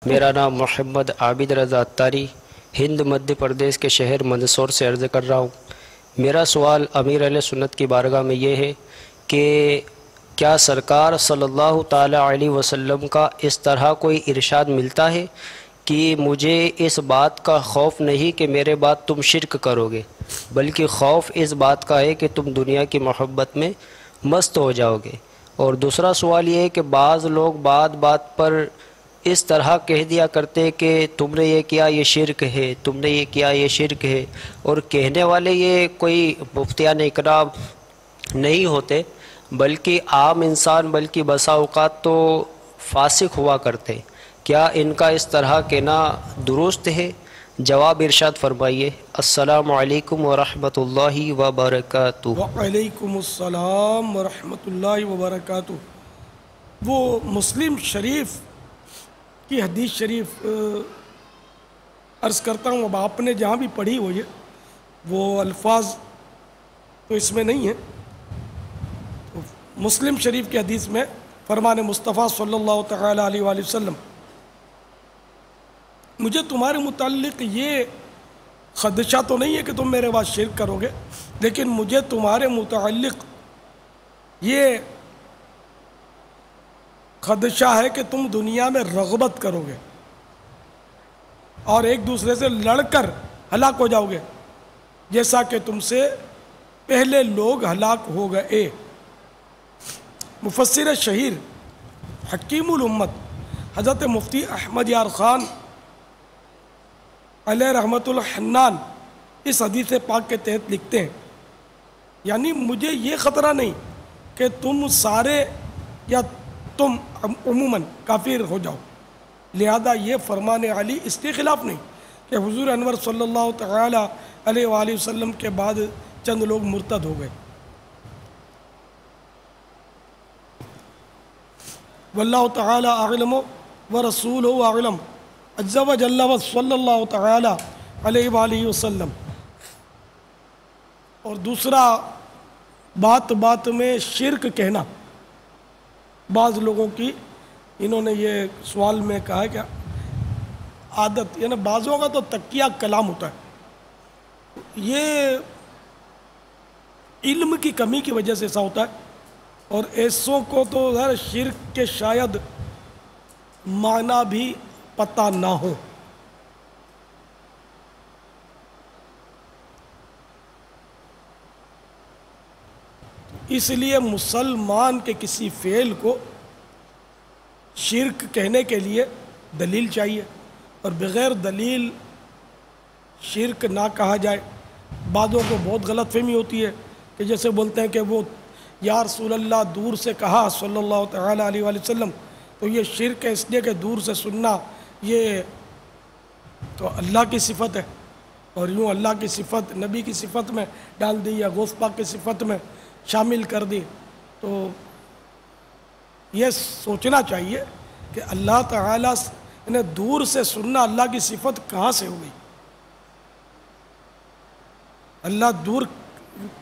میرا نام محمد عابد رضا اتاری ہند مدھیہ پردیش کے شہر مندسور سے عرض کر رہا ہوں۔ میرا سوال امیر اہل سنت کی بارگاہ میں یہ ہے کہ کیا سرکار صلی اللہ تعالیٰ علیہ وسلم کا اس طرح کوئی ارشاد ملتا ہے کہ مجھے اس بات کا خوف نہیں کہ میرے بعد تم شرک کرو گے، بلکہ خوف اس بات کا ہے کہ تم دنیا کی محبت میں مست ہو جاؤ گے؟ اور دوسرا سوال یہ ہے کہ بعض لوگ بات پر اس طرح کہہ دیا کرتے کہ تم نے یہ کیا یہ شرک ہے، تم نے یہ کیا یہ شرک ہے، اور کہنے والے یہ کوئی مفتیان اکرام نہیں ہوتے بلکہ عام انسان، بلکہ بسا اوقات تو فاسق ہوا کرتے۔ کیا ان کا اس طرح کہنا درست ہے؟ جواب ارشاد فرمائیے۔ السلام علیکم ورحمۃ اللہ وبرکاتہ۔ وعلیکم السلام ورحمۃ اللہ وبرکاتہ۔ وہ مسلم شریف کی حدیث شریف عرض کرتا ہوں، اب آپ نے جہاں بھی پڑھی ہوئی ہے وہ الفاظ تو اس میں نہیں ہیں۔ مسلم شریف کی حدیث میں فرمان مصطفیٰ صلی اللہ تعالیٰ علیہ وآلہ وسلم، مجھے تمہارے متعلق یہ خدشہ تو نہیں ہے کہ تم میرے بعد شرک کرو گے، لیکن مجھے تمہارے متعلق یہ خدشہ ہے کہ تم دنیا میں رغبت کرو گے اور ایک دوسرے سے لڑ کر ہلاک ہو جاؤ گے، جیسا کہ تم سے پہلے لوگ ہلاک ہو گئے۔ مفسر شہیر حکیم الامت حضرت مفتی احمد یار خان علیہ رحمت الحنان اس حدیث پاک کے تحت لکھتے ہیں، یعنی مجھے یہ خطرہ نہیں کہ تم سارے یا تم عموماً کافر ہو جاؤ، لہذا یہ فرمان علی اس کے خلاف نہیں کہ حضور انور صلی اللہ تعالی علیہ وآلہ وسلم کے بعد چند لوگ مرتد ہو گئے۔ واللہ تعالی اعلم ورسولہ اعلم عز و جل صلی اللہ تعالی علیہ وآلہ وسلم۔ اور دوسرا، بات میں شرک کہنا، بعض لوگوں کی انہوں نے یہ سوال میں کہا ہے کہ عادت، یعنی بعضوں کا تو تقیہ کلام ہوتا ہے، یہ علم کی کمی کی وجہ سے ایسا ہوتا ہے، اور ایسوں کو تو ظاہر شرک کے شاید معنی بھی پتہ نہ ہو۔ اس لیے مسلمان کے کسی فعل کو شرک کہنے کے لیے دلیل چاہیے، اور بغیر دلیل شرک نہ کہا جائے۔ بعضوں کو بہت غلط فہمی ہوتی ہے کہ جیسے بولتے ہیں کہ وہ یا رسول اللہ دور سے کہا صلی اللہ تعالیٰ علیہ وآلہ وسلم تو یہ شرک ہے، اس لیے کہ دور سے سننا یہ تو اللہ کی صفت ہے، اور یوں اللہ کی صفت نبی کی صفت میں ڈال دی یا غوث پاک کی صفت میں شامل کر دی۔ تو یہ سوچنا چاہیے کہ اللہ تعالیٰ نے دور سے سننا اللہ کی صفت کہاں سے ہو گئی؟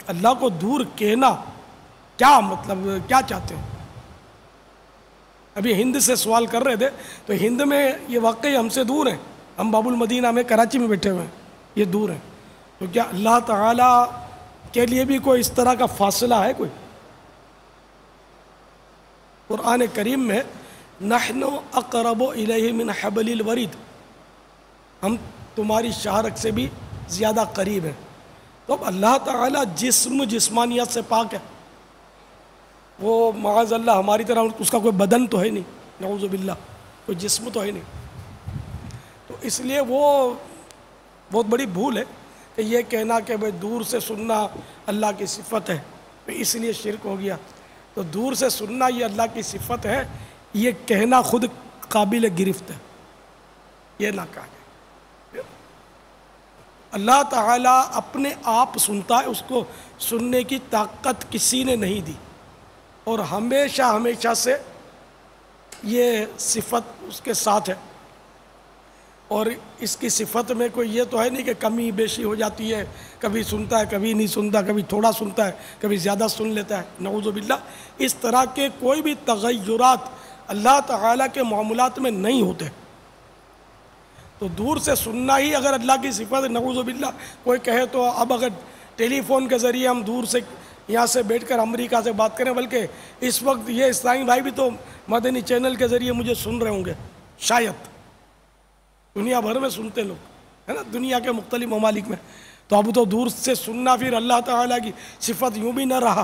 اللہ کو دور کہنا کیا مطلب، کیا چاہتے ہیں؟ ابھی ہند سے سوال کر رہے تھے تو ہند میں یہ واقعی ہم سے دور ہیں، ہم باب المدینہ میں کراچی میں بیٹھے ہوئے ہیں، یہ دور ہیں، تو کیا اللہ تعالیٰ کے لیے بھی کوئی اس طرح کا فاصلہ ہے کوئی؟ قرآن کریم میں نحن اقرب الیہ من حبل الورید، ہم تمہاری شاہرگ سے بھی زیادہ قریب ہیں۔ تو اب اللہ تعالیٰ جسمانیت سے پاک ہے، وہ معاذ اللہ ہماری طرح اس کا کوئی بدن تو ہے نہیں، نعوذ باللہ کوئی جسم تو ہے نہیں، تو اس لیے وہ بہت بڑی بھول ہے کہ یہ کہنا کہ بھئی دور سے سننا اللہ کی صفت ہے، تو اس لیے شرک ہو گیا۔ تو دور سے سننا یہ اللہ کی صفت ہے، یہ کہنا خود قابل گرفت ہے، یہ نہ کہا جائے۔ اللہ تعالیٰ اپنے آپ سنتا ہے، اس کو سننے کی طاقت کسی نے نہیں دی، اور ہمیشہ سے یہ صفت اس کے ساتھ ہے، اور اس کی صفت میں کوئی یہ تو ہے نہیں کہ کمی بیشی ہو جاتی ہے، کبھی سنتا ہے کبھی نہیں سنتا، کبھی تھوڑا سنتا ہے کبھی زیادہ سن لیتا ہے، نعوذ باللہ اس طرح کے کوئی بھی تغیرات اللہ تعالیٰ کے معاملات میں نہیں ہوتے۔ تو دور سے سننا ہی اگر اللہ کی صفت نعوذ باللہ کوئی کہے تو اب اگر ٹیلی فون کے ذریعے ہم دور سے یہاں سے بیٹھ کر امریکہ سے بات کریں، بلکہ اس وقت یہ اسلامی بھائی بھی تو مدنی چینل کے ذریعے مجھے سن رہے ہوں گے، شاید دنیا بھر میں سنتے لوگ، ہے نا، دنیا کے مختلف ممالک میں. تو اب تو دور سے سننا پھر اللہ تعالیٰ کی صفت یوں بھی نہ رہا.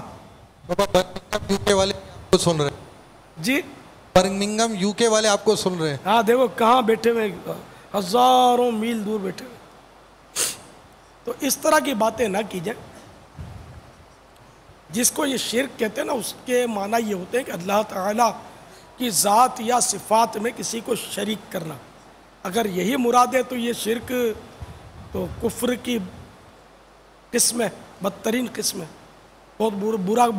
بابا برمنگھم یو کے والے آپ کو سن رہے ہیں، جی برمنگھم یو کے والے آپ کو سن رہے ہیں. ہاں دیکھو کہاں بیٹھے ہوئے، ہزاروں میل دور بیٹھے ہوئے. تو اس طرح کی باتیں نہ کی جائیں. جس کو یہ شرک کہتے ہیں نا، اس کے معنی یہ ہوتے ہیں کہ اللہ تعالیٰ کی ذات یا صفات میں کسی کو شریک کرنا. اگر یہی مراد ہے تو یہ شرک تو کفر کی قسم ہے، بدترین قسم ہے، بہت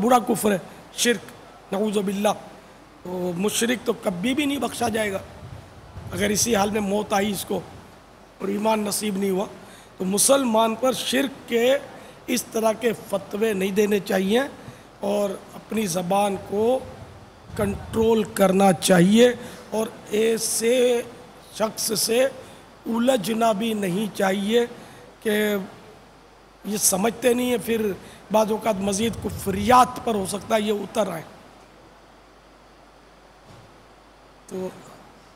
برا کفر ہے شرک، نعوذ باللہ. تو مشرک تو کبھی بھی نہیں بخشا جائے گا اگر اسی حال میں موت آئی اس کو اور ایمان نصیب نہیں ہوا. تو مسلمان پر شرک کے اس طرح کے فتوے نہیں دینے چاہیے اور اپنی زبان کو کنٹرول کرنا چاہیے اور ایسے شخص سے الجھنا بھی نہیں چاہیے کہ یہ سمجھتے نہیں ہیں، پھر بعض اوقات مزید کفریات پر ہو سکتا ہے یہ اتر آئے. تو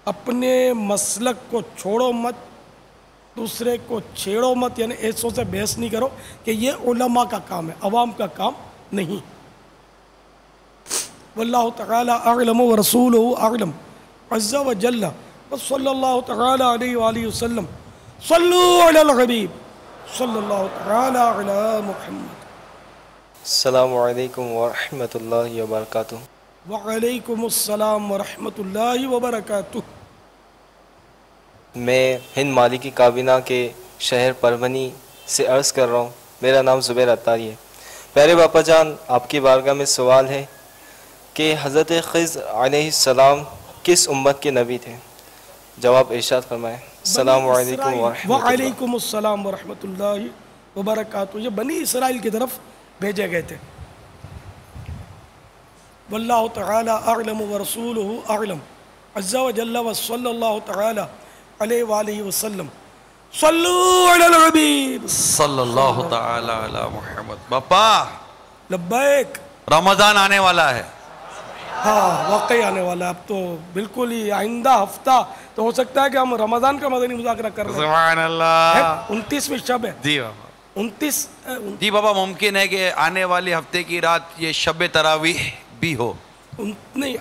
اپنے مسلک کو چھوڑو مت، دوسرے کو چھیڑو مت، یعنی ایسوں سے بحث نہیں کرو کہ یہ علماء کا کام ہے، عوام کا کام نہیں. واللہ تعالی اعلم ورسولہ اعلم عز وجل. صلی اللہ تعالی علیہ وآلہ وسلم. صلو علی الحبیب صلی اللہ تعالی علی محمد. السلام علیکم ورحمۃ اللہ وبرکاتہ. وعلیکم السلام ورحمۃ اللہ وبرکاتہ. میں ہند مالی کی کابینہ کے شہر پربھنی سے عرض کر رہا ہوں. میرا نام زبیر عطاری ہے. پیارے باپا جان، آپ کی بارگاہ میں سوال ہے کہ حضرت خضر علیہ السلام کس امت کے نبی تھے؟ جواب ارشاد فرمائیں. السلام علیکم ورحمۃ اللہ. وعلیکم السلام ورحمۃ اللہ وبرکاتہ. یہ بنی اسرائیل کی طرف بھیجے گئے تھے. واللہ تعالی اعلم ورسولہ اعلم عز وجل وصلی اللہ تعالی علیہ وآلہ وسلم. صلو علی الحبیب صلی اللہ تعالی علی محمد. باپا لبیک. رمضان آنے والا ہے. ہاں واقعی آنے والا ہے. اب تو بالکل ہی آئندہ ہفتہ تو ہو سکتا ہے کہ ہم رمضان کا مدنی مذاکرہ کر رہے ہیں. سبحان اللہ. 29ویں شب ہے. جی بابا. 29 جی بابا، ممکن ہے کہ آنے والی ہفتے کی رات یہ شب تراویح بھی ہو. نہیں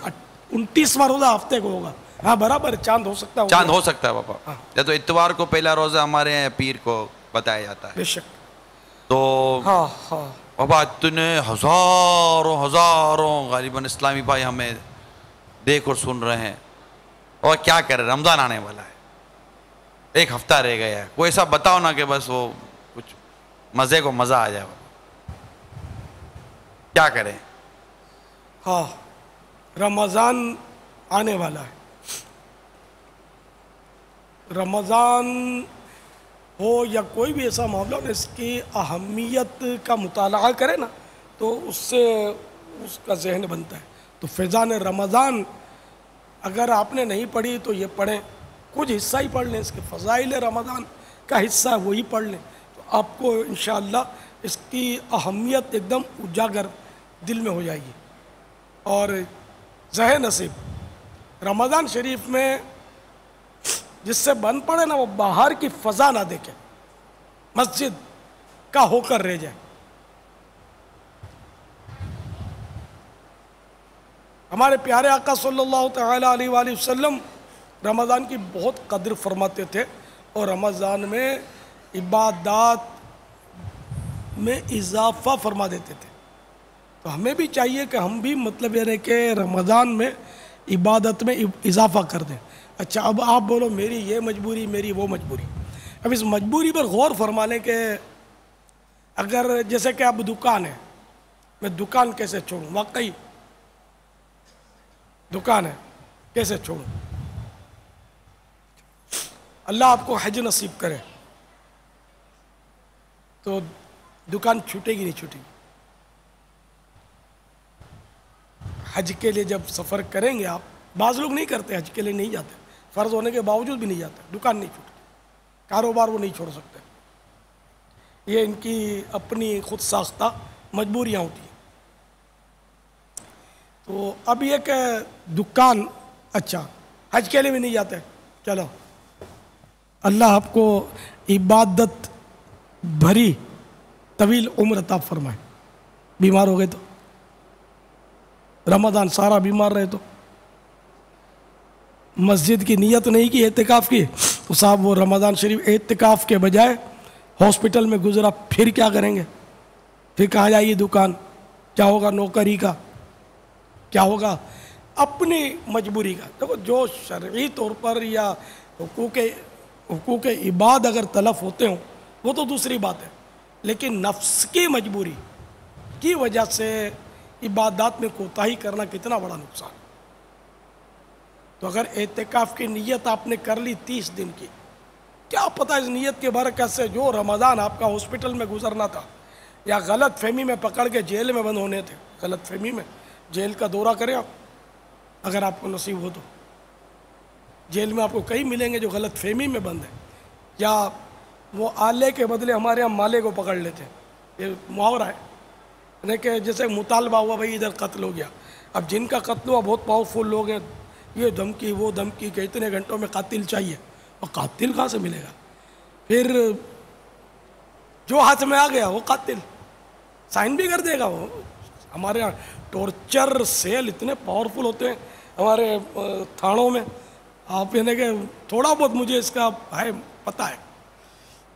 29واں روزہ ہفتے کو ہوگا. ہاں برابر، چاند ہو سکتا ہے. چاند ہو سکتا ہے بابا. یا تو اتوار کو پہلا روزہ ہمارے یہاں پیر کو بتایا جاتا ہے. بے شک. تو ہاں ہاں بابا اتنے ہزاروں غالباً اسلامی بھائی ہمیں دیکھ اور سن رہے ہیں، اور کیا کریں، رمضان آنے والا ہے، ایک ہفتہ رہ گیا ہے. کوئی ایسا بتاؤ نا کہ بس وہ کچھ مزے کو مزہ آ جائے. کیا کریں؟ ہاں رمضان آنے والا ہے. رمضان ہو یا کوئی بھی ایسا معاملہ ہو، اس کی اہمیت کا مطالعہ کرے نا تو اس سے اس کا ذہن بنتا ہے. تو فیضان رمضان اگر آپ نے نہیں پڑھی تو یہ پڑھیں، کچھ حصہ ہی پڑھ لیں. اس کے فضائل رمضان کا حصہ ہے وہی پڑھ لیں تو آپ کو انشاءاللہ اس کی اہمیت ایک دم اجاگر دل میں ہو جائے گی. اور ذہن نصیب رمضان شریف میں جس سے بند پڑے نا، وہ باہر کی فضا نہ دیکھے، مسجد کا ہو کر رہ جائے. ہمارے پیارے آقا صلی اللہ تعالی علیہ وآلہ وسلم رمضان کی بہت قدر فرماتے تھے اور رمضان میں عبادات میں اضافہ فرما دیتے تھے. تو ہمیں بھی چاہیے کہ ہم بھی مطلب یہ کہ رمضان میں عبادت میں اضافہ کر دیں. اچھا اب آپ بولو میری یہ مجبوری، میری وہ مجبوری. اب اس مجبوری پر غور فرما لیں کہ اگر جیسے کہ اب دکان ہے، میں دکان کیسے چھوڑوں؟ واقعی دکان ہے کیسے چھوڑوں؟ اللہ آپ کو حج نصیب کرے تو دکان چھوٹے گی نہیں چھوٹے گی. حج کے لیے جب سفر کریں گے آپ، بعض لوگ نہیں کرتے، حج کے لیے نہیں جاتے، فرض ہونے کے باوجود بھی نہیں جاتے، دکان نہیں چھوٹتی. کاروبار وہ نہیں چھوڑ سکتے، یہ ان کی اپنی خود ساختہ مجبوریاں ہوتی ہیں۔ تو اب یہ کہ دکان، اچھا حج کے لیے بھی نہیں جاتے، چلو اللہ آپ کو عبادت بھری طویل عمر عطا فرمائے۔ بیمار ہو گئے تو رمضان سارا بیمار رہے تو مسجد کی نیت نہیں کی، اعتکاف کی، تو صاحب وہ رمضان شریف اعتکاف کے بجائے ہاسپٹل میں گزرا، پھر کیا کریں گے؟ پھر کہاں جائیے دکان؟ کیا ہوگا نوکری کا؟ کیا ہوگا اپنی مجبوری کا؟ دیکھو جو شرعی طور پر یا حقوق عباد اگر تلف ہوتے ہوں وہ تو دوسری بات ہے، لیکن نفس کی مجبوری کی وجہ سے عبادات میں کوتاہی کرنا کتنا بڑا نقصان ہے۔ تو اگر اعتکاف کی نیت آپ نے کر لی 30 دن کی، کیا پتہ اس نیت کے برکت سے جو رمضان آپ کا ہاسپٹل میں گزرنا تھا یا غلط فہمی میں پکڑ کے جیل میں بند ہونے تھے، غلط فہمی میں جیل کا دورہ کریں آپ، اگر آپ کو نصیب ہو تو جیل میں آپ کو کئی ملیں گے جو غلط فہمی میں بند ہیں، یا وہ آلے کے بدلے ہمارے ہاں مالے کو پکڑ لیتے ہیں، یہ محاورہ ہے، یعنی کہ جیسے مطالبہ ہوا بھائی ادھر قتل ہو گیا، اب جن کا قتل ہوا بہت پاورفل لوگ ہیں، یہ دھمکی وہ دھمکی کہ اتنے گھنٹوں میں قاتل چاہیے، اور قاتل کہاں سے ملے گا؟ پھر جو ہاتھ میں آ گیا وہ قاتل سائن بھی کر دے گا۔ وہ ہمارے یہاں ٹورچر سیل اتنے پاورفل ہوتے ہیں ہمارے تھانوں میں، آپ یعنی کہ تھوڑا بہت مجھے اس کا ہے پتہ ہے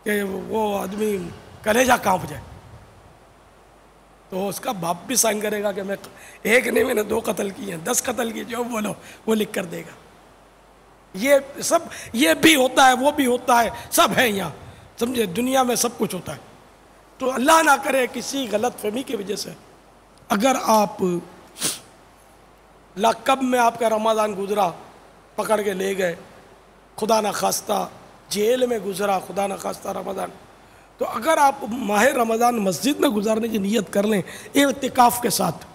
کہ وہ آدمی کلیجہ کانپ جائے، تو اس کا باپ بھی سائن کرے گا کہ میں ایک نہیں، میں نے 2 قتل کیے ہیں، 10 قتل کیے، جو بولو وہ لکھ کر دے گا۔ یہ سب یہ بھی ہوتا ہے، وہ بھی ہوتا ہے، سب ہے یہاں، سمجھے، دنیا میں سب کچھ ہوتا ہے۔ تو اللہ نہ کرے کسی غلط فہمی کی وجہ سے اگر آپ لقب میں آپ کا رمضان گزرا، پکڑ کے لے گئے، خدا نہ خواستہ جیل میں گزرا، خدا نہ خواستہ رمضان، تو اگر آپ ماہ رمضان مسجد میں گزارنے کی نیت کر لیں اعتکاف کے ساتھ،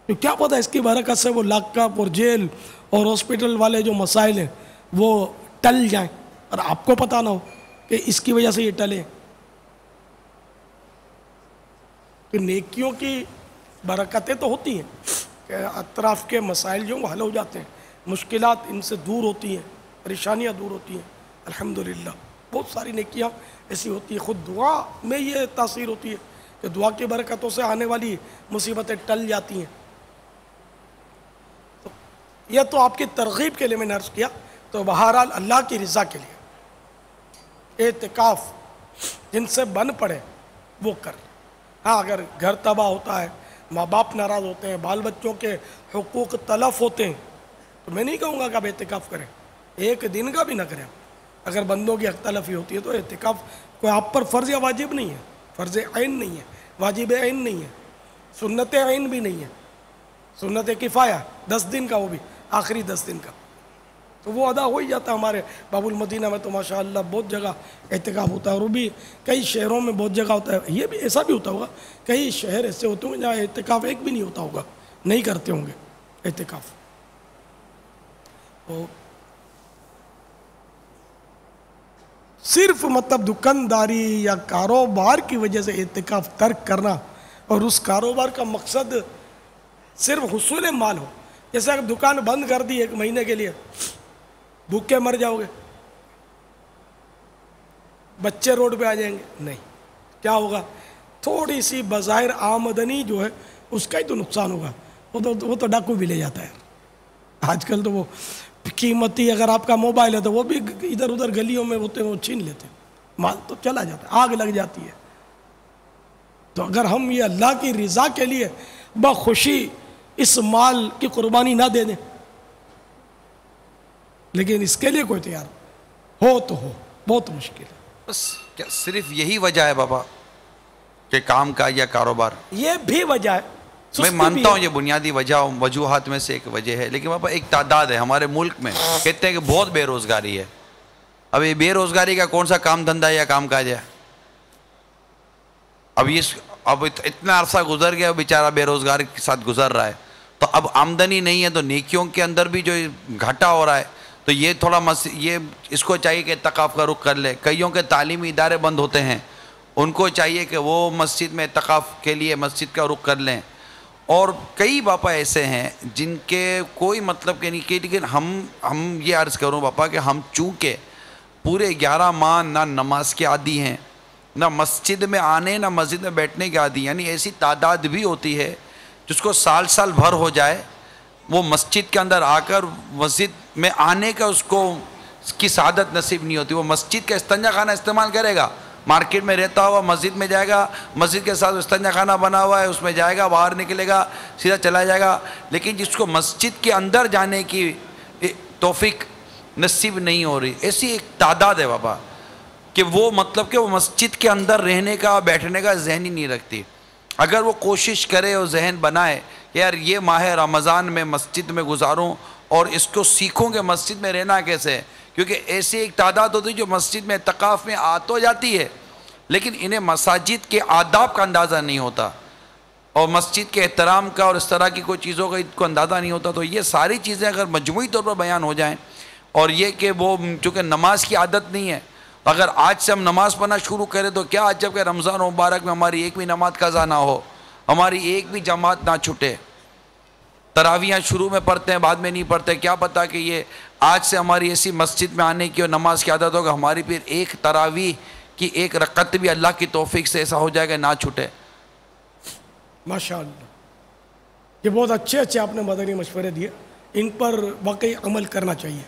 تو کیا پتہ اس کی برکت سے وہ لاکپ اور جیل اور ہاسپٹل والے جو مسائل ہیں وہ ٹل جائیں، اور آپ کو پتہ نہ ہو کہ اس کی وجہ سے یہ ٹلے۔ کہ نیکیوں کی برکتیں تو ہوتی ہیں کہ اطراف کے مسائل جو حل ہو جاتے ہیں، مشکلات ان سے دور ہوتی ہیں، پریشانیاں دور ہوتی ہیں، الحمدللہ بہت ساری نیکیاں ایسی ہوتی ہیں۔ خود دعا میں یہ تاثیر ہوتی ہے کہ دعا کی برکتوں سے آنے والی مصیبتیں ٹل جاتی ہیں۔ تو یہ تو آپ کی ترغیب کے لیے میں نے عرض کیا، تو بہرحال اللہ کی رضا کے لیے اعتکاف جن سے بن پڑے وہ کر۔ ہاں اگر گھر تباہ ہوتا ہے، ماں باپ ناراض ہوتے ہیں، بال بچوں کے حقوق تلف ہوتے ہیں، تو میں نہیں کہوں گا کہ آپ اعتکاف کریں، ایک دن کا بھی نہ کریں۔ اگر بندوں کی حق تلفی ہوتی ہے تو اعتکاف کوئی آپ پر فرض یا واجب نہیں ہے، فرض عین نہیں ہے، واجب عین نہیں ہے، سنت عین بھی نہیں ہے، سنت کفایہ 10 دن کا، وہ بھی آخری 10 دن کا، تو وہ ادا ہو ہی جاتا ہے۔ ہمارے باب المدینہ میں تو ماشاءاللہ بہت جگہ اعتکاف ہوتا ہے، اور وہ بھی کئی شہروں میں بہت جگہ ہوتا ہے۔ یہ بھی ایسا بھی ہوتا ہوگا، کئی شہر ایسے ہوتے ہوں گے جہاں اعتکاف ایک بھی نہیں ہوتا ہوگا، نہیں کرتے ہوں گے اعتکاف۔ تو صرف مطلب دکانداری یا کاروبار کی وجہ سے اعتکاف ترک کرنا، اور اس کاروبار کا مقصد صرف حصول مال ہو، جیسے اگر دکان بند کر دی 1 مہینے کے لیے، بھوکے مر جاؤ گے، بچے روڈ پہ آ جائیں گے، نہیں، کیا ہوگا؟ تھوڑی سی بظاہر آمدنی جو ہے اس کا ہی تو نقصان ہوگا، وہ تو ڈاکو بھی لے جاتا ہے آج کل۔ تو وہ قیمتی اگر آپ کا موبائل ہے تو وہ بھی ادھر ادھر گلیوں میں ہوتے ہیں، وہ چھین لیتے ہیں، مال تو چلا جاتا ہے، آگ لگ جاتی ہے۔ تو اگر ہم یہ اللہ کی رضا کے لیے بخوشی اس مال کی قربانی نہ دے دیں، لیکن اس کے لیے کوئی تیار ہو تو ہو، بہت مشکل ہے۔ بس کیا صرف یہی وجہ ہے بابا کہ کام کا یا کاروبار؟ یہ بھی وجہ ہے، میں مانتا ہوں یہ بنیادی وجوہات میں سے ایک وجہ ہے، لیکن بابا ایک تعداد ہے ہمارے ملک میں، کہتے ہیں کہ بہت بے روزگاری ہے۔ اب یہ بے روزگاری کا کون سا کام دھندا ہے یا کام کاج ہے؟ اب اتنا عرصہ گزر گیا، بیچارہ بے روزگار کے ساتھ گزر رہا ہے، تو اب آمدنی نہیں ہے تو نیکیوں کے اندر بھی جو گھاٹا ہو رہا ہے، تو یہ تھوڑا یہ اس کو چاہیے کہ اعتکاف کا رخ کر لے. کئیوں کے تعلیمی ادارے بند ہوتے ہیں, ان کو چاہیے کہ وہ مسجد میں اعتکاف کے لیے مسجد کا رخ کر لیں. اور کئی باپا ایسے ہیں جن کے کوئی مطلب کہ نہیں کہ, لیکن ہم یہ عرض کروں باپا کہ ہم چونکہ پورے 11 ماہ نہ نماز کے عادی ہیں, نہ مسجد میں آنے نہ مسجد میں بیٹھنے کے عادی, یعنی ایسی تعداد بھی ہوتی ہے جس کو سال بھر ہو جائے وہ مسجد کے اندر آ کر مسجد میں آنے کا اس کو اس کی سعادت نصیب نہیں ہوتی. وہ مسجد کا استنجا خانہ استعمال کرے گا, مارکیٹ میں رہتا ہوا مسجد میں جائے گا, مسجد کے ساتھ استنجا خانہ بنا ہوا ہے اس میں جائے گا, باہر نکلے گا سیدھا چلا جائے گا. لیکن جس کو مسجد کے اندر جانے کی توفیق نصیب نہیں ہو رہی, ایسی ایک تعداد ہے بابا کہ وہ مطلب کہ وہ مسجد کے اندر رہنے کا بیٹھنے کا ذہن ہی نہیں رکھتی. اگر وہ کوشش کرے اور ذہن بنائے کہ یار یہ ماہ رمضان میں مسجد میں گزاروں اور اس کو سیکھوں کہ مسجد میں رہنا کیسے ہے, کیونکہ ایسی ایک تعداد ہوتی ہے جو مسجد میں اعتکاف میں آ تو جاتی ہے لیکن انہیں مساجد کے آداب کا اندازہ نہیں ہوتا اور مسجد کے احترام کا اور اس طرح کی کوئی چیزوں کا ان کو اندازہ نہیں ہوتا. تو یہ ساری چیزیں اگر مجموعی طور پر بیان ہو جائیں, اور یہ کہ وہ چونکہ نماز کی عادت نہیں ہے, اگر آج سے ہم نماز پڑھنا شروع کریں تو کیا عجب کہ رمضان مبارک میں ہماری ایک بھی نماز قضا نہ ہو, ہماری ایک بھی جماعت نہ چھٹے. تراویحاں شروع میں پڑھتے ہیں بعد میں نہیں پڑھتے, کیا پتہ کہ یہ آج سے ہماری ایسی مسجد میں آنے کی اور نماز کی عادت ہوگا ہماری پھر ایک تراویح کی ایک رکعت بھی اللہ کی توفیق سے ایسا ہو جائے گا نہ چھٹے. ماشاءاللہ, یہ بہت اچھے آپ نے مدنی مشورے دیے, ان پر واقعی عمل کرنا چاہیے.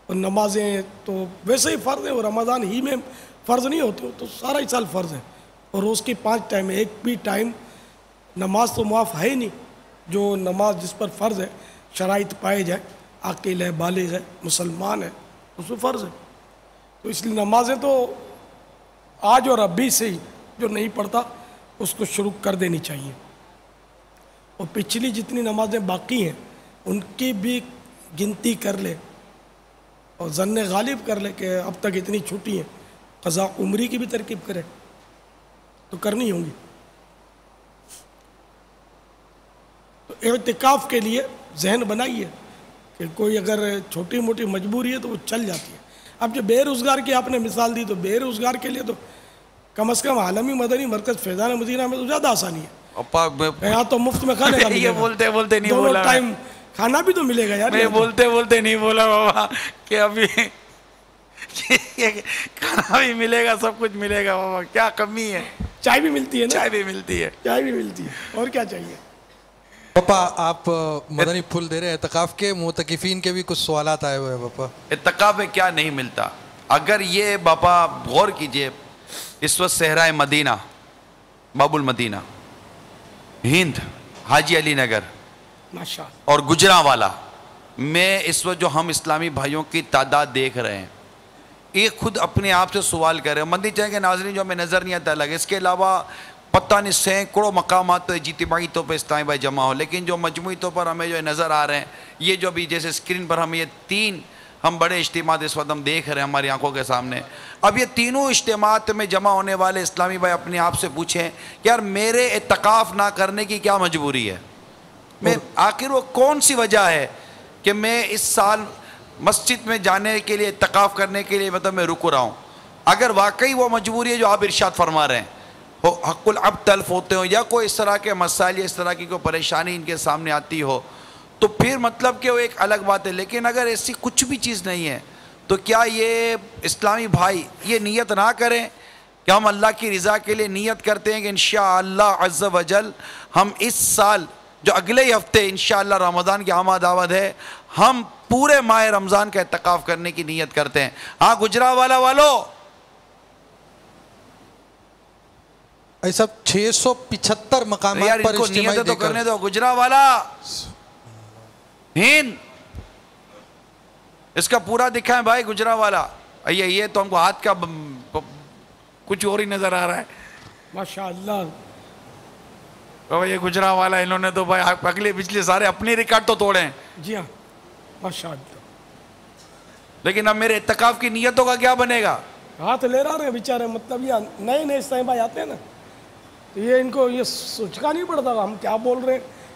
اور نمازیں تو ویسے ہی فرض ہیں, اور رمضان ہی میں فرض نہیں ہوتے تو سارا ہی سال فرض ہے. اور روز کی 5 ٹائم, ایک بھی ٹائم نماز تو معاف ہے ہی نہیں. جو نماز جس پر فرض ہے شرائط پائے جائے, عاقل ہے, بالغ ہے, مسلمان ہے, اس پر فرض ہے. تو اس لیے نمازیں تو آج اور ابھی سے ہی جو نہیں پڑھتا اس کو شروع کر دینی چاہیے. اور پچھلی جتنی نمازیں باقی ہیں ان کی بھی گنتی کر لے اور ظن غالب کر لے کہ اب تک اتنی چھوٹی ہیں, قضا عمری کی بھی ترکیب کرے تو کرنی ہوں گی. تو اعتکاف کے لیے ذہن بنائیے کہ کوئی اگر چھوٹی موٹی مجبوری ہے تو وہ چل جاتی ہے. اب جو بے روزگار کی آپ نے مثال دی, تو بے روزگار کے لیے تو کم از کم عالمی مدنی مرکز فیضان مدینہ میں تو زیادہ آسانی ہے. یہاں تو مفت میں کھانے کا ملے گا, بولتے نہیں دونوں بولا, ٹائم کھانا بھی تو ملے گا یار. میں بولتے نہیں بولا بابا کہ ابھی کھانا بھی ملے گا, سب کچھ ملے گا بابا, کیا کمی ہے. چائے بھی ملتی ہے نا, چائے بھی ملتی ہے, چائے بھی ملتی ہے, اور کیا چاہیے. پاپا آپ مدنی پھول دے رہے ہیں اعتکاف کے, معتکفین کے بھی کچھ سوالات آئے ہوئے ہیں پاپا. اعتکاف میں کیا نہیں ملتا. اگر یہ باپا غور کیجئے, اس وقت صحرائے مدینہ, باب المدینہ, ہند, حاجی علی نگر ماشاءاللہ اور گجرانوالا میں اس وقت جو ہم اسلامی بھائیوں کی تعداد دیکھ رہے ہیں, ایک خود اپنے آپ سے سوال کر رہے ہیں. مندی چاہیں کہ ناظرین جو ہمیں نظر نہیں آتا الگ, اس کے علاوہ پتہ نہیں سینکڑوں مقامات تو اجتماعی طور پر اسلامی بھائی جمع ہو, لیکن جو مجموعی طور پر ہمیں جو نظر آ رہے ہیں, یہ جو بھی جیسے اسکرین پر ہمیں یہ 3 ہم بڑے اجتماعات اس وقت ہم دیکھ رہے ہیں ہماری آنکھوں کے سامنے. اب یہ تینوں اجتماعات میں جمع ہونے والے اسلامی بھائی اپنے آپ سے پوچھیں کہ یار میرے اعتکاف نہ کرنے کی کیا مجبوری ہے, میں آخر وہ کون سی وجہ ہے کہ میں اس سال مسجد میں جانے کے لیے اعتکاف کرنے کے لیے مطلب میں رک رہا ہوں. اگر واقعی وہ مجبوری ہے جو آپ ارشاد فرما رہے ہیں, حق العبد تلف ہوتے ہوں یا کوئی اس طرح کے مسائل یا اس طرح کی کوئی پریشانی ان کے سامنے آتی ہو, تو پھر مطلب کہ وہ ایک الگ بات ہے. لیکن اگر ایسی کچھ بھی چیز نہیں ہے تو کیا یہ اسلامی بھائی یہ نیت نہ کریں کہ ہم اللہ کی رضا کے لیے نیت کرتے ہیں کہ انشاءاللہ عز و جل ہم اس سال جو اگلے ہی ہفتے انشاءاللہ رمضان کی آمد آمد ہے, ہم پورے ماہ رمضان کا اعتکاف کرنے کی نیت کرتے ہیں. ہاں گجرانوالا والوں, ایسا 675 مقامات یار پر ان کو اجتماعی نیت تو دیکھا. کرنے دو. گجرانوالا ہند, اس کا پورا دکھائیں بھائی. گجرانوالا یہ تو ہم کو ہاتھ کا کچھ اور ہی نظر آ رہا ہے. ماشاءاللہ یہ گجرانوالا انہوں نے تو بھائی اگلے پچھلے سارے اپنی ریکارڈ تو توڑے ہیں. جی ہاں ماشاءاللہ. لیکن اب میرے اعتکاف کی نیتوں کا کیا بنے گا. ہاتھ لے رہے ہیں بیچارے, مطلب یہ نئے اسلامی بھائی آتے ہیں نا, تو یہ ان کو یہ سوچنا نہیں پڑتا ہم کیا بول رہے ہیں.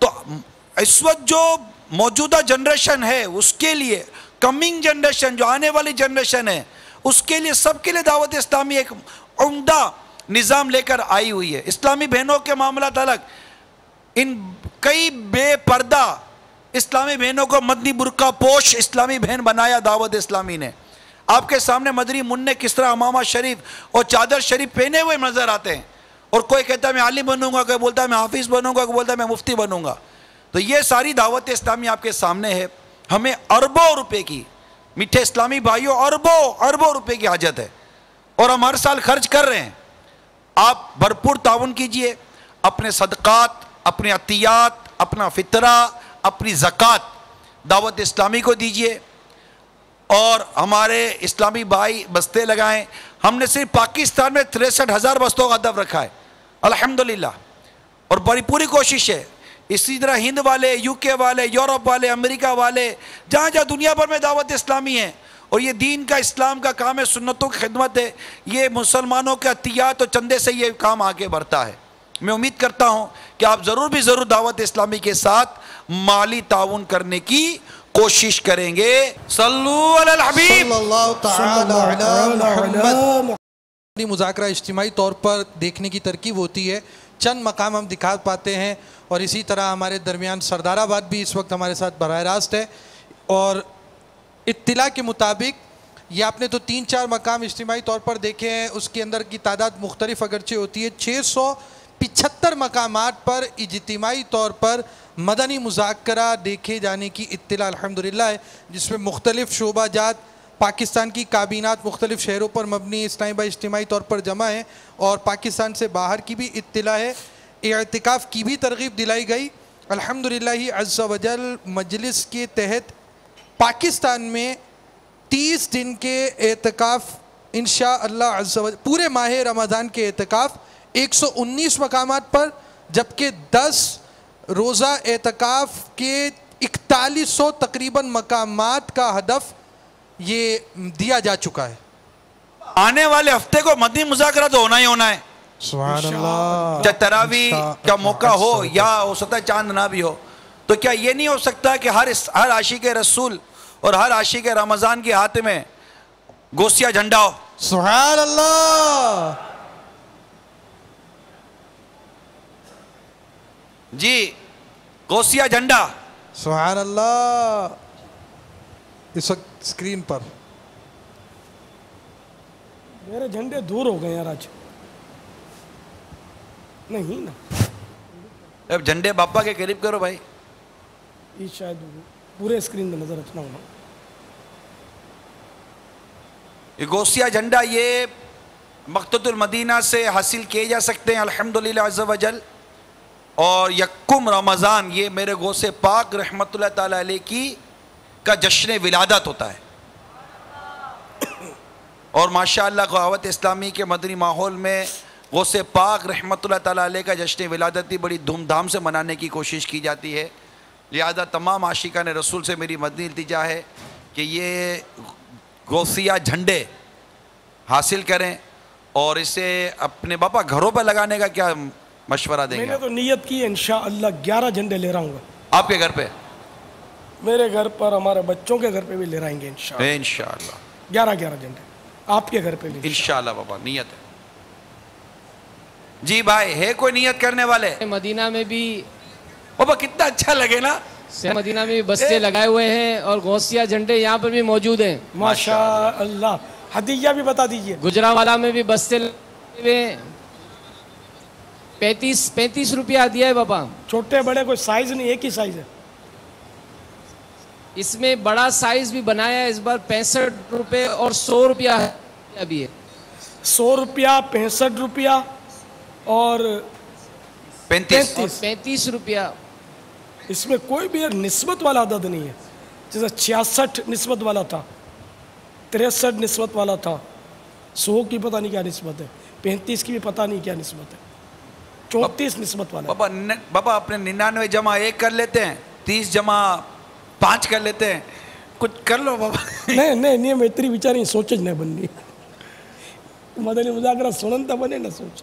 تو اس وقت جو موجودہ جنریشن ہے اس کے لیے، کمنگ جنریشن جو آنے والی جنریشن ہے اس کے لیے، سب کے لیے دعوت اسلامی ایک عمدہ نظام لے کر آئی ہوئی ہے. اسلامی بہنوں کے معاملات الگ، ان کئی بے پردہ اسلامی بہنوں کو مدنی برقع پوش اسلامی بہن بنایا دعوت اسلامی نے. آپ کے سامنے مدنی منع کس طرح امامہ شریف اور چادر شریف پہنے ہوئے نظر آتے ہیں، اور کوئی کہتا ہے میں عالم بنوں گا، کوئی بولتا ہے میں حافظ بنوں گا، کوئی بولتا ہے میں مفتی بنوں گا. تو یہ ساری دعوت اسلامی آپ کے سامنے ہے. ہمیں اربوں روپے کی، میٹھے اسلامی بھائیوں، اربوں روپے کی حاجت ہے، اور ہم ہر سال خرچ کر رہے ہیں. آپ بھرپور تعاون کیجئے، اپنے صدقات، اپنے عطیات، اپنا فطرہ، اپنی زکوٰۃ دعوت اسلامی کو دیجئے، اور ہمارے اسلامی بھائی بستے لگائیں. ہم نے صرف پاکستان میں 63,000 بستوں کا ہدف رکھا ہے الحمدللہ، اور بڑی پوری کوشش ہے. اسی طرح ہند والے، یو کے والے، یورپ والے، امریکہ والے، جہاں جہاں دنیا بھر میں دعوت اسلامی ہے، اور یہ دین کا، اسلام کا کام ہے، سنتوں کی خدمت ہے. یہ مسلمانوں کے عطیات اور چندے سے یہ کام آگے بڑھتا ہے. میں امید کرتا ہوں کہ آپ ضرور دعوت اسلامی کے ساتھ مالی تعاون کرنے کی کوشش کریں گے. صلو علی الحبیب صلی اللہ تعالی علی محمد. مذاکرہ اجتماعی طور پر دیکھنے کی ترکیب ہوتی ہے، چند مقام ہم دکھا پاتے ہیں، اور اسی طرح ہمارے درمیان سردار آباد بھی اس وقت ہمارے ساتھ براہ راست ہے. اور اطلاع کے مطابق یہ آپ نے تو 3-4 مقام اجتماعی طور پر دیکھے ہیں، اس کے اندر کی تعداد مختلف اگرچہ ہوتی ہے. 675 مقامات پر اجتماعی طور پر مدنی مذاکرہ دیکھے جانے کی اطلاع الحمدللہ ہے، جس میں مختلف شعبہ جات پاکستان کی کابینات مختلف شہروں پر مبنی اسلامی بھائی اجتماعی طور پر جمع ہیں، اور پاکستان سے باہر کی بھی اطلاع ہے. اعتکاف کی بھی ترغیب دلائی گئی الحمدللہ عز و جل. مجلس کے تحت پاکستان میں 30 دن کے اعتکاف انشاءاللہ عز و جل، پورے ماہ رمضان کے اعتکاف 119 مقامات پر، جبکہ 10 روزہ اعتکاف کے 4100 تقریباً مقامات کا ہدف یہ دیا جا چکا ہے. آنے والے ہفتے کو مدنی مذاکرہ تو ہونا ہی ہونا ہے. سبحان اللہ. جب تراویح کا موقع ہو یا ہو سکتا ہے چاند نہ بھی ہو، تو کیا یہ نہیں ہو سکتا کہ ہر عاشق رسول اور ہر عاشق رمضان کے ہاتھ میں گوسیا جھنڈا ہو؟ سبحان اللہ. جی، گوسیا جھنڈا. سبحان اللہ. اس وقت اسکرین پر میرے جھنڈے دور ہو گئے یار آج. نہیں نا، اب جھنڈے باپا کے قریب کرو بھائی. یہ شاید پورے اسکرین میں نظر رکھنا ہونا. یہ گوسیا جھنڈا یہ مقتۃ المدینہ سے حاصل کیے جا سکتے ہیں الحمدللہ عز و جل. اور یکم رمضان یہ میرے غوث پاک رحمت اللہ تعالیٰ علیہ کی کا جشن ولادت ہوتا ہے. اور ماشاءاللہ دعوت اسلامی کے مدنی ماحول میں غوث پاک رحمت اللہ تعالیٰ علیہ کا جشن ولادت بھی بڑی دھوم دھام سے منانے کی کوشش کی جاتی ہے. لہذا تمام عاشقان رسول سے میری مدنی التجا ہے کہ یہ غوثیہ جھنڈے حاصل کریں، اور اسے اپنے باپا گھروں پر لگانے کا کیا مشورہ دیں میں گے؟ نے تو نیت کی انشاءاللہ 11 جھنڈے لے رہا ہوں گا. آپ کے گھر پہ؟ میرے گھر پر، ہمارے بچوں کے گھر پہ بھی لے رہیں گے انشاءاللہ. انشاءاللہ 11 جھنڈے آپ کے گھر پہ بھی انشاءاللہ. بابا نیت ہے. جی بھائی، ہے کوئی نیت کرنے والے؟ مدینہ میں بھی بابا کتنا اچھا لگے نا. مدینہ میں بھی بستے لگائے ہوئے ہیں، اور غوثیہ جھنڈے یہاں پر بھی موجود ہیں. ماشاءاللہ. ہدیہ بھی بتا دیجئے. گجرانوالہ میں بھی بستے لگائے ہوئے ہیں. 35 روپیہ ہدیہ ہے بابا. چھوٹے بڑے کوئی سائز نہیں، ایک ہی سائز ہے. اس میں بڑا سائز بھی بنایا ہے اس بار 65 روپے اور 100 روپیہ بھی ہے. 100 روپیہ، 65 روپیہ اور 35 روپیہ. اس میں کوئی بھی نسبت والا عدد نہیں ہے. جیسے 66 نسبت والا تھا، 63 نسبت والا تھا، 100 کی پتہ نہیں کیا نسبت ہے، 35 کی بھی پتہ نہیں کیا نسبت ہے، 34 نسبت والا ہے. بابا اپنے 99 جمع 1 کر لیتے ہیں، 30 جمع 5 کر لیتے ہیں، کچھ کر لو بابا. نہیں میں اتنی بیچاری سوچ نہیں بننی. مدنی مذاکرہ سنن تا بنے نہ سوچ.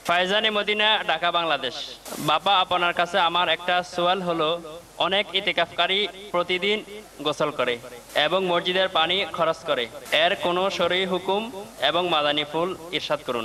ফায়জানে মদিনা ঢাকা বাংলাদেশ। বাবা আপনার কাছে আমার একটা সওয়াল হলো, অনেক ইতিকাফকারী প্রতিদিন গোসল করে এবং মসজিদের পানি খরচ করে, এর কোনো শরঈ হুকুম এবং মাদানী ফুল ইরশাদ করুন।